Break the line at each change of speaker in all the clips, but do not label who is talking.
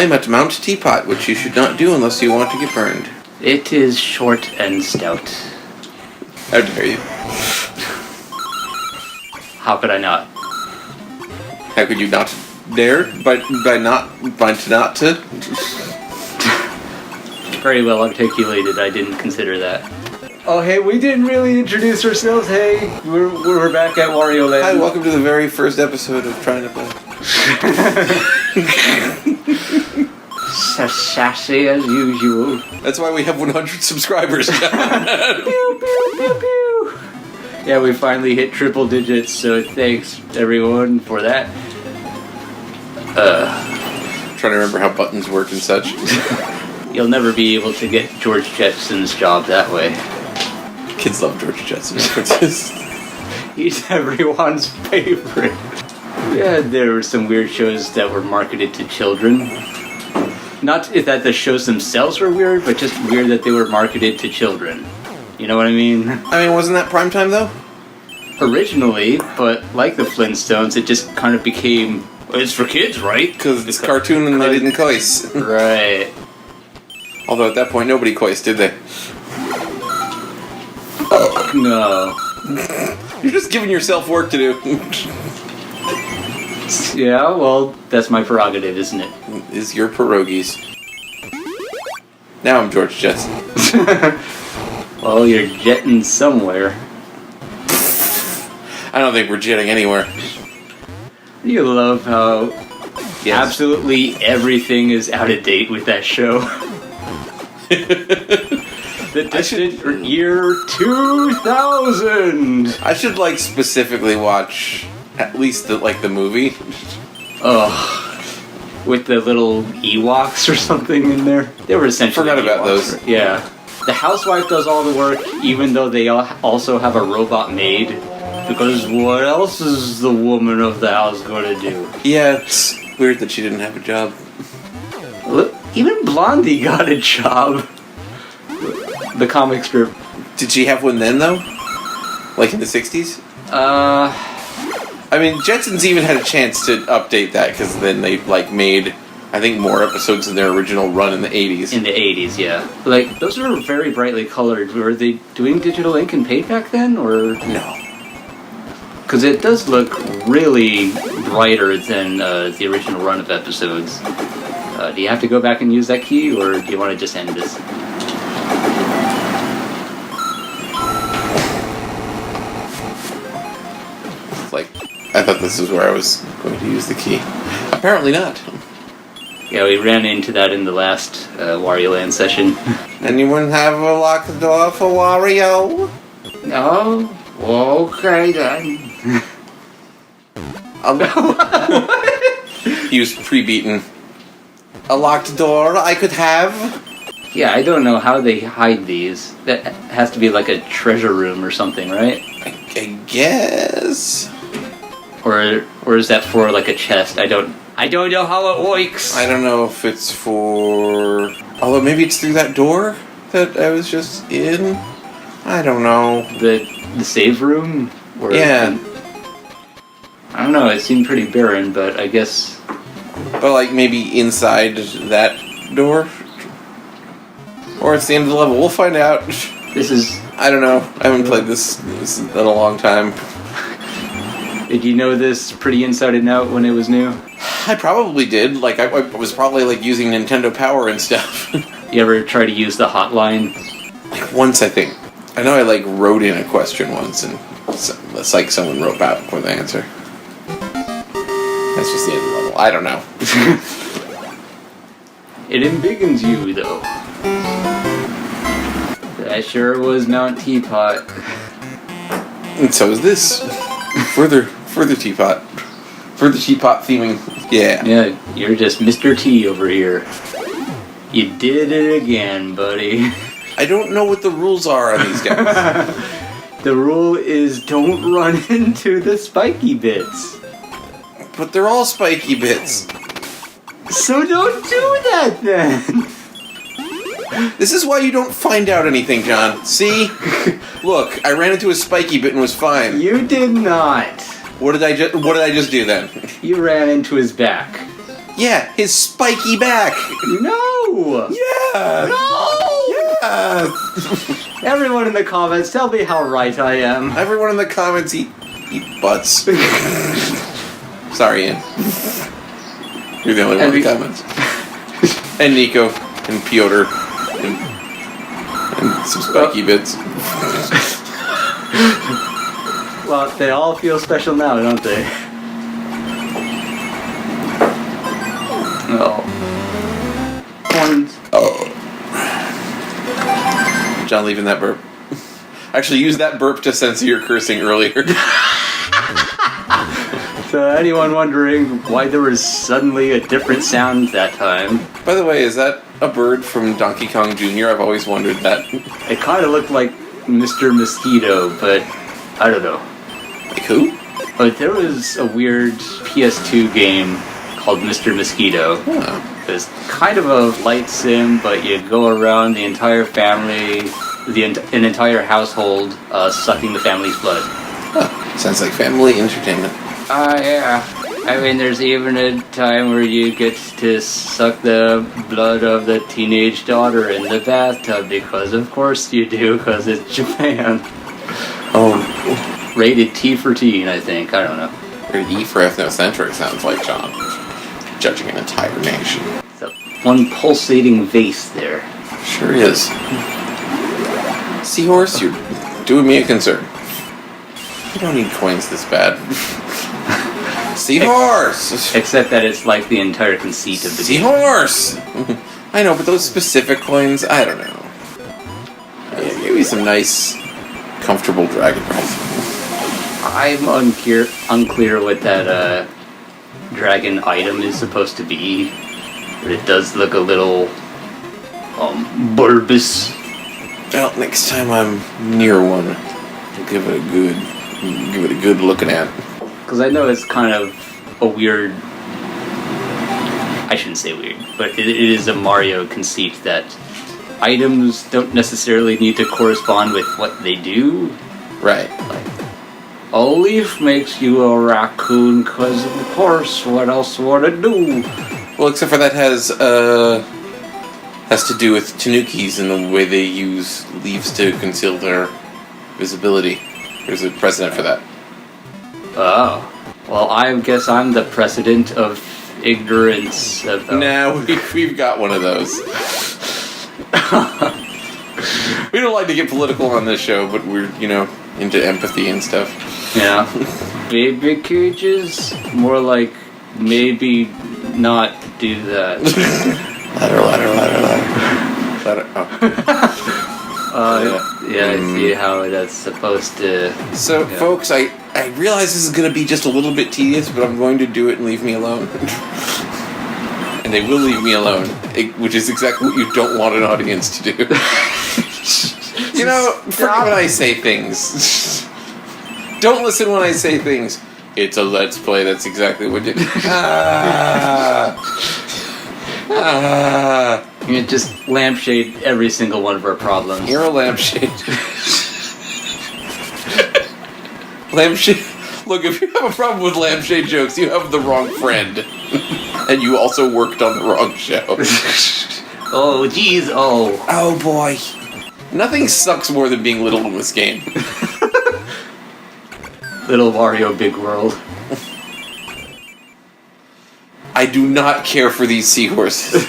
I'm at Mount Teapot, which you should not do unless you want to get burned.
It is short and stout.
How dare you?
How could I not?
How could you not dare? By not to?
Very well articulated. I didn't consider that.
Oh, hey, we didn't really introduce ourselves. Hey, we're back at Wario Land.
Hi, welcome to the very first episode of Trying to Play.
Sassy as usual.
That's why we have 100 subscribers.
Pew, pew, pew, pew. Yeah, we finally hit triple digits, so thanks everyone for that.
Trying to remember how buttons work and such.
You'll never be able to get George Jetson's job that way.
Kids love George Jetson references.
He's everyone's favorite. Yeah, there were some weird shows that were marketed to children. Not that the shows themselves were weird, but just weird that they were marketed to children. You know what I mean?
I mean, wasn't that primetime though?
Originally, but like the Flintstones, it just kind of became, it's for kids, right?
Because it's cartoon and they didn't coist.
Right.
Although at that point, nobody coist, did they?
No.
You're just giving yourself work to do.
Yeah, well, that's my prerogative, isn't it?
Is your pierogies. Now I'm George Jetson.
Well, you're jetting somewhere.
I don't think we're jetting anywhere.
You love how absolutely everything is out of date with that show. The distant year 2000!
I should, specifically watch at least the movie.
Oh, with the little Ewoks or something in there. They were essentially
Forgot about
Ewoks.
those.
Yeah. The housewife does all the work, even though they also have a robot maid. Because what else is the woman of the house going to do?
Yeah, it's weird that she didn't have a job.
Look, even Blondie got a job. The comic strip.
Did she have one then, though? Like in the 60s? I mean, Jetsons even had a chance to update that, because then they, made, I think, more episodes than their original run in the 80s.
In the 80s, yeah. Those were very brightly colored. Were they doing digital ink and paint back then, or...?
No.
Because it does look really brighter than the original run of episodes. Do you have to go back and use that key, or do you want to just end this?
I thought this was where I was going to use the key. Apparently not.
Yeah, we ran into that in the last Wario Land session.
Anyone have a locked door for Wario?
No? Okay then.
He was pre-beaten. A locked door I could have?
Yeah, I don't know how they hide these. That has to be like a treasure room or something, right?
I guess.
Or is that for like a chest? I don't know how it works.
I don't know if it's for... Although maybe it's through that door that I was just in? I don't know.
The save room?
Yeah.
I don't know, it seemed pretty barren, but I guess...
But maybe inside that door? Or it's the end of the level. We'll find out.
This is...
I don't know. I haven't played this in a long time.
Did you know this pretty inside and out when it was new?
I probably did. I was probably using Nintendo Power and stuff.
You ever try to use the hotline?
Once, I think. I know I wrote in a question once, and it's like someone wrote back for the answer. That's just the end of the level. I don't know.
It embiggens you, though. That sure was Mount Teapot.
And so is this. Further teapot. Further teapot theming. Yeah.
Yeah, you're just Mr. T over here. You did it again, buddy.
I don't know what the rules are on these guys.
The rule is don't run into the spiky bits.
But they're all spiky bits.
So don't do that then.
This is why you don't find out anything, John. See? Look, I ran into a spiky bit and was fine.
You did not.
What did I just do then?
You ran into his back.
Yeah, his spiky back.
No!
Yeah.
No!
Yeah.
Everyone in the comments, tell me how right I am.
Everyone in the comments eat butts. Sorry, Ian. You're the only one in the comments. And Nico, and Piotr, and some spiky bits.
Well, they all feel special now, don't they? Oh. Horns.
Oh. John leaving that burp. Actually, use that burp to censor your cursing earlier.
So anyone wondering why there was suddenly a different sound that time?
By the way, is that a bird from Donkey Kong Jr.? I've always wondered that.
It kind of looked like Mr. Mosquito, but I don't know.
Like who?
But there was a weird PS2 game called Mr. Mosquito.
Oh.
It's kind of a light sim, but you go around the entire family, an entire household, sucking the family's blood.
Huh. Sounds like family entertainment.
Yeah. I mean, there's even a time where you get to suck the blood of the teenage daughter in the bathtub, because of course you do, because it's Japan.
Oh.
Rated T for teen, I think. I don't know.
Rated E for ethnocentric sounds like, John. Judging an entire nation.
So, one pulsating vase there.
Sure is. Seahorse, you're doing me a concern. You don't need coins this bad. Seahorse!
Except that it's like the entire conceit of the game.
Seahorse! I know, but those specific coins, I don't know. Yeah, give me some nice, comfortable dragon rights.
I'm unclear what that dragon item is supposed to be, but it does look a little bulbous.
Well, next time I'm near one, I'll give it a good looking at.
Because I know it's kind of a weird... I shouldn't say weird, but it is a Mario conceit that items don't necessarily need to correspond with what they do.
Right.
Like, a leaf makes you a raccoon, because of course, what else would it do?
Well, except for that has to do with tanukis and the way they use leaves to conceal their visibility. There's a precedent for that.
Oh. Well, I guess I'm the precedent of ignorance of...
Nah, we've got one of those. We don't like to get political on this show, but we're, into empathy and stuff.
Yeah. Baby cages? More like, maybe not do that.
Ladder. Oh.
Yeah, I see how that's supposed to...
So, folks, I realize this is going to be just a little bit tedious, but I'm going to do it and leave me alone. And they will leave me alone, which is exactly what you don't want an audience to do. Forget when I say things. Don't listen when I say things. It's a Let's Play, that's exactly what you...
You just lampshade every single one of our problems.
You're a lampshade. Lampshade. Look, if you have a problem with lampshade jokes, you have the wrong friend. And you also worked on the wrong show.
Oh, jeez, oh.
Oh, boy. Nothing sucks more than being little in this game.
Little Wario, big world.
I do not care for these seahorses.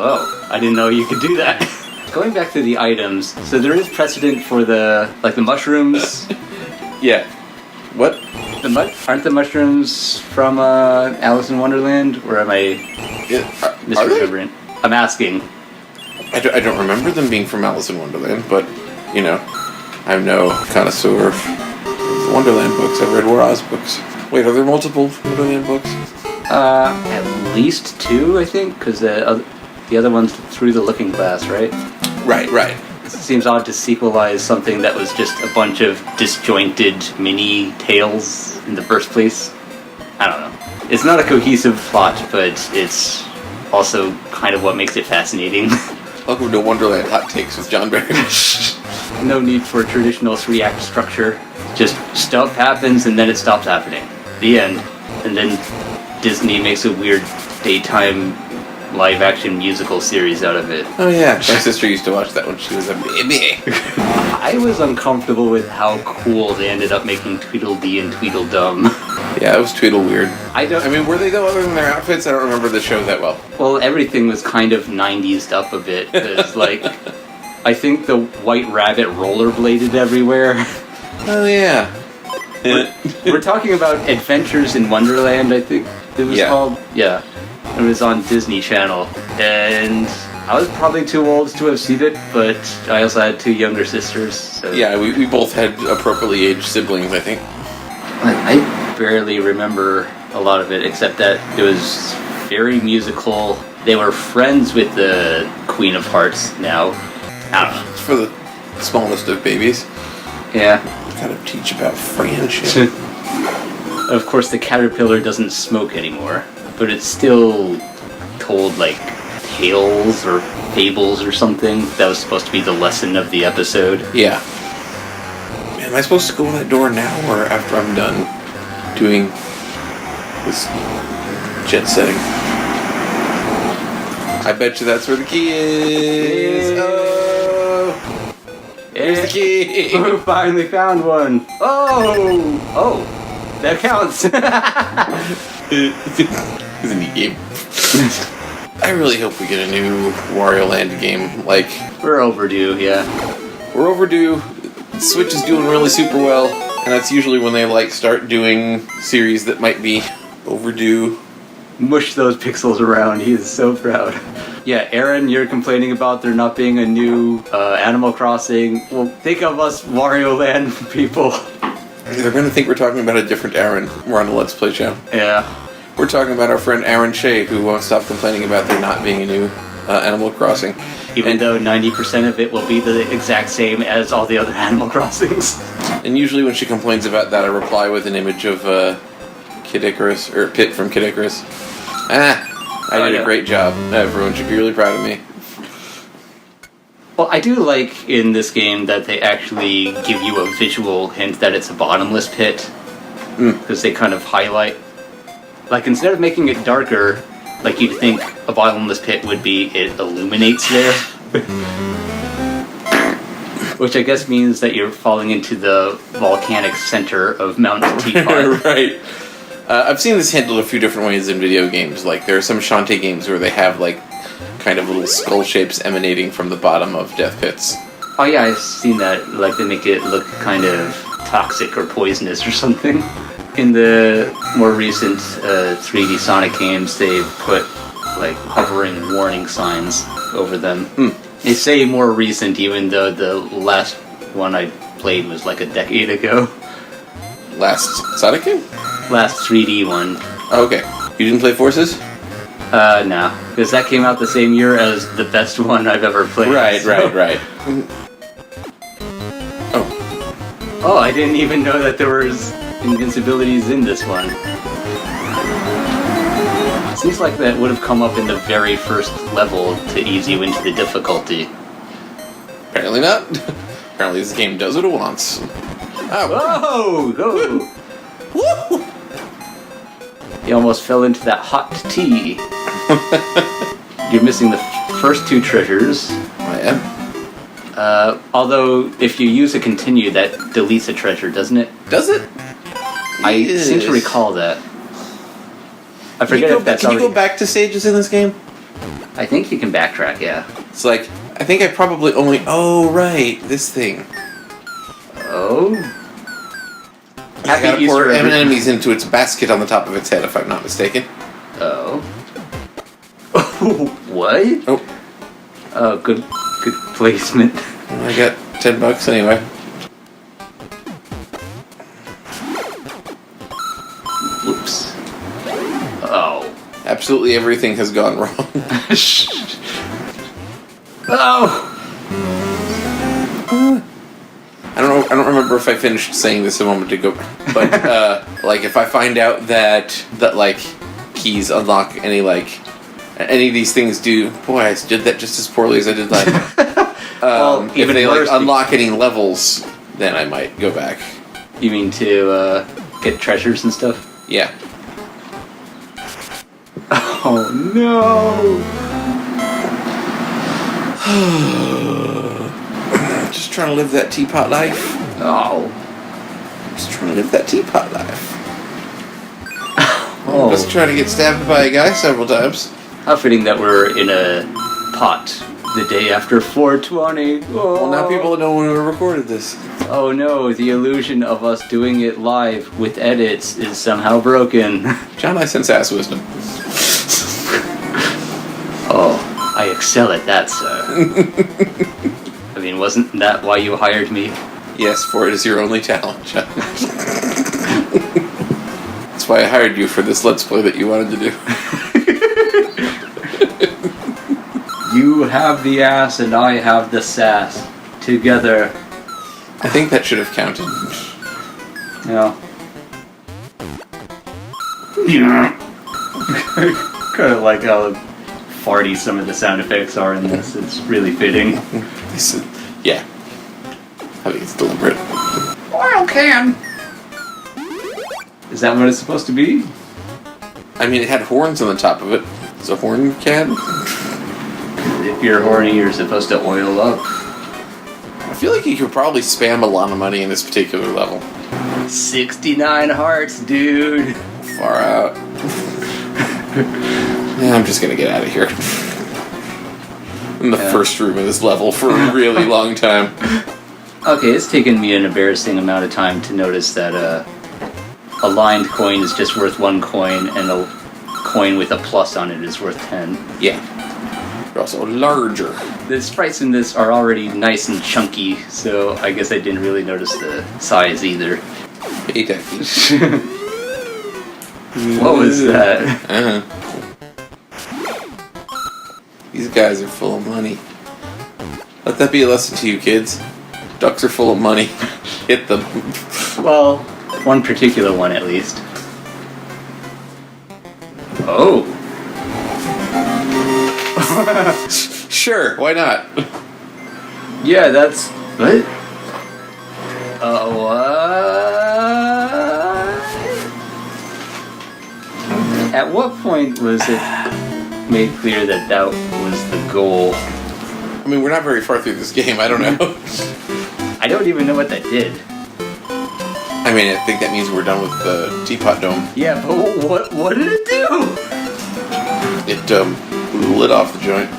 Oh, I didn't know you could do that. Going back to the items, so there is precedent for the mushrooms.
Yeah. What?
Aren't the mushrooms from Alice in Wonderland? Or am I misremembering? I'm asking.
I don't remember them being from Alice in Wonderland, but, I'm no connoisseur of the Wonderland books. I've read War Oz books. Wait, are there multiple Wonderland books?
At least 2, I think, because the other one's Through the Looking Glass, right?
Right.
It seems odd to sequelize something that was just a bunch of disjointed mini tales in the first place. I don't know. It's not a cohesive plot, but it's also kind of what makes it fascinating.
Welcome to Wonderland Hot Takes with John Barry.
No need for a traditional 3-act structure. Just stuff happens and then it stops happening. The end. And then Disney makes a weird daytime live-action musical series out of it.
Oh yeah, my sister used to watch that when she was a baby.
I was uncomfortable with how cool they ended up making Tweedledee and Tweedledum.
Yeah, it was Tweedle weird.
I
mean, were they though, other than their outfits? I don't remember the show that well.
Well, everything was kind of 90s up a bit. Cause, like, I think the White Rabbit rollerbladed everywhere.
Oh yeah.
We're talking about Adventures in Wonderland, I think it was called. Yeah. It was on Disney Channel. And I was probably too old to have seen it, but I also had 2 younger sisters. So.
Yeah, we both had appropriately aged siblings, I think.
I barely remember a lot of it, except that it was very musical. They were friends with the Queen of Hearts now. I don't know.
It's for the smallest of babies.
Yeah.
Gotta teach about friendship.
Of course, the caterpillar doesn't smoke anymore, but it's still told, like, tales or fables or something. That was supposed to be the lesson of the episode.
Yeah. Man, am I supposed to go in that door now or after I'm done doing this jet setting? I bet you that's where the key is.
Yeah.
Oh! Here's the key!
We finally found one. Oh! That counts.
It's a neat game. I really hope we get a new Wario Land game. Like,
We're overdue, yeah.
we're overdue. Switch is doing really super well, and that's usually when they like start doing series that might be overdue.
Mush those pixels around. He is so proud. Yeah, Aaron, you're complaining about there not being a new Animal Crossing. Well, think of us Wario Land people.
They're gonna think we're talking about a different Aaron. We're on the Let's Play channel.
Yeah.
We're talking about our friend Aaron Shea, who won't stop complaining about there not being a new Animal Crossing.
Even though 90% of it will be the exact same as all the other Animal Crossings.
And usually when she complains about that, I reply with an image of Kid Icarus, or Pit from Kid Icarus. I did a great job. Everyone should be really proud of me.
Well, I do like in this game that they actually give you a visual hint that it's a bottomless pit. Because they kind of highlight... Like, instead of making it darker, like you'd think a bottomless pit would be, it illuminates there. Which I guess means that you're falling into the volcanic center of Mount Teapot.
Right. I've seen this handled a few different ways in video games. Like, there are some Shantae games where they have, like, kind of little skull shapes emanating from the bottom of death pits.
Oh yeah, I've seen that. Like, they make it look kind of toxic or poisonous or something. In the more recent 3D Sonic games, they've put, like, hovering warning signs over them. They say more recent, even though the last one I played was like a decade ago.
Last Sonic game?
Last 3D one.
Oh, okay. You didn't play Forces?
No. Because that came out the same year as the best one I've ever played.
Right.
Oh, I didn't even know that there was invincibilities in this one. Seems like that would have come up in the very first level to ease you into the difficulty.
Apparently not. Apparently this game does what it wants. Oh.
Whoa!
Woo!
You almost fell into that hot tea. You're missing the first 2 treasures.
I am.
Although, if you use a continue, that deletes a treasure, doesn't it?
Does it?
I seem to recall that. I forget if that's
Can you go back to stages in this game?
I think you can backtrack, yeah.
It's like, I think I probably only... Oh, right. This thing.
Oh?
I gotta pour enemies into its basket on the top of its head, if I'm not mistaken.
Oh. What?
Oh.
Oh, good placement.
I got $10 anyway.
Oops. Oh.
Absolutely everything has gone wrong.
Oh!
I don't remember if I finished saying this a moment ago, but like if I find out that like keys unlock any of these things do. Boy, I did that just as poorly as I did that.
Well,
if they like unlock any levels, then I might go back.
You mean to get treasures and stuff?
Yeah.
Oh no!
Just trying to live that teapot life.
Oh.
Just trying to live that teapot life.
Oh.
Just trying to get stabbed by a guy several times.
How fitting that we're in a pot the day after 420. Oh.
Well, now people know when we recorded this.
Oh no, the illusion of us doing it live with edits is somehow broken.
John, I sense ass wisdom.
Oh, I excel at that, sir. I mean, wasn't that why you hired me?
Yes, for it is your only talent, John. That's why I hired you for this Let's Play that you wanted to do.
You have the ass and I have the sass. Together.
I think that should have counted.
Yeah. Kind of like how farty some of the sound effects are in this. It's really fitting.
Yeah. I think it's deliberate.
Oil can! Is that what it's supposed to be?
I mean, it had horns on the top of it. It's a horn can.
If you're horny, you're supposed to oil up.
I feel like you could probably spam a lot of money in this particular level.
69 hearts, dude.
Far out. Yeah, I'm just gonna get out of here. In the first room of this level for a really long time.
Okay, it's taken me an embarrassing amount of time to notice that a lined coin is just worth 1 coin, and a coin with a plus on it is worth 10.
Yeah. They're also larger.
The sprites in this are already nice and chunky, so I guess I didn't really notice the size either.
Hey, Ducky.
What was that?
These guys are full of money. Let that be a lesson to you, kids. Ducks are full of money. Hit them.
Well, one particular one at least. Oh.
Sure, why not?
Yeah, that's... What? What? At what point was it made clear that that was the goal?
I mean, we're not very far through this game, I don't know.
I don't even know what that did.
I mean, I think that means we're done with the teapot dome.
Yeah, but what did it do?
It blew the lid off the joint.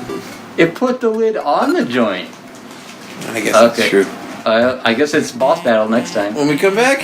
It put the lid on the joint.
I guess that's true.
I guess it's boss battle next time.
When we come back,